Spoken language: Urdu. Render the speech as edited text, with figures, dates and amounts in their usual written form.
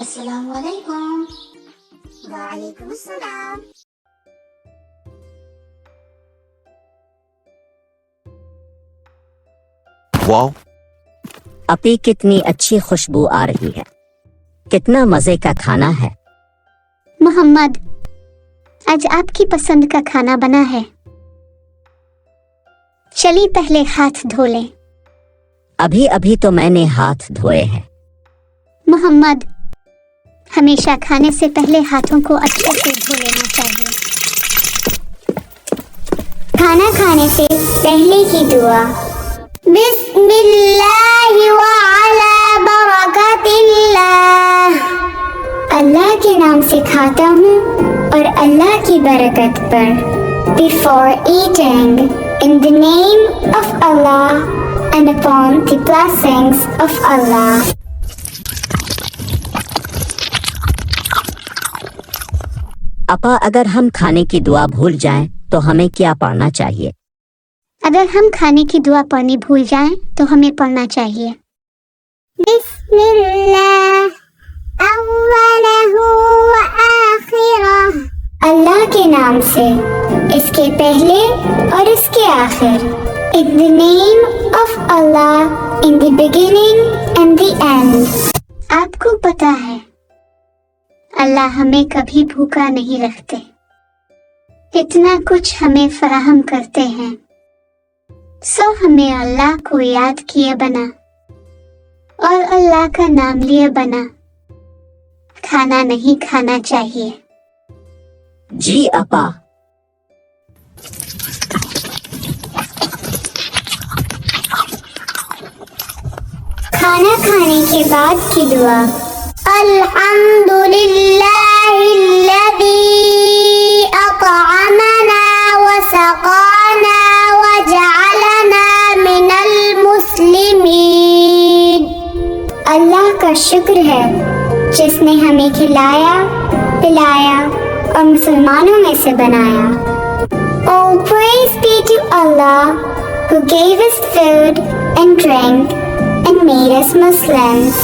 السلام علیکم. وعلیکم السلام. واو، اپی کتنی اچھی خوشبو آ رہی ہے. کتنا مزے کا کھانا ہے. محمد، آج آپ کی پسند کا کھانا بنا ہے. چلیے پہلے ہاتھ دھو لیں. ابھی تو میں نے ہاتھ دھوئے ہیں. محمد، ہمیشہ کھانے سے پہلے ہاتھوں کو اچھے سے دھو لینا چاہیے. کھانا کھانے سے پہلے کی دعا. بسم اللہ وعلی برکت اللہ. اللہ کے نام سے کھاتا ہوں اور اللہ کی برکت پر. Before eating, in the name of Allah and upon the blessings of Allah. اپا، اگر ہم کھانے کی دعا بھول جائیں تو ہمیں کیا پڑھنا چاہیے؟ اگر ہم کھانے کی دعا پڑھنی بھول جائیں تو ہمیں پڑھنا چاہیے. بسم اللہ اولہ وآخرہ. اللہ کے نام سے، اس کے پہلے اور اس کے آخر. In the name of Allah, in the beginning and the end. آپ کو پتا ہے اللہ ہمیں کبھی بھوکا نہیں رکھتے. اتنا کچھ ہمیں فراہم کرتے ہیں. سو ہمیں اللہ کو یاد کیے بنا اور اللہ کا نام لیے بنا کھانا نہیں کھانا چاہیے. جی اپا. کھانا کھانے کے بعد کی دعا. الحمد للہ الذی اطعمنا وسقانا وجعلنا من المسلمین. اللہ کا شکر ہے جس نے ہمیں کھلایا پلایا اور مسلمانوں میں سے بنایا. All praise be to Allah who gave us food and drink and made us Muslims.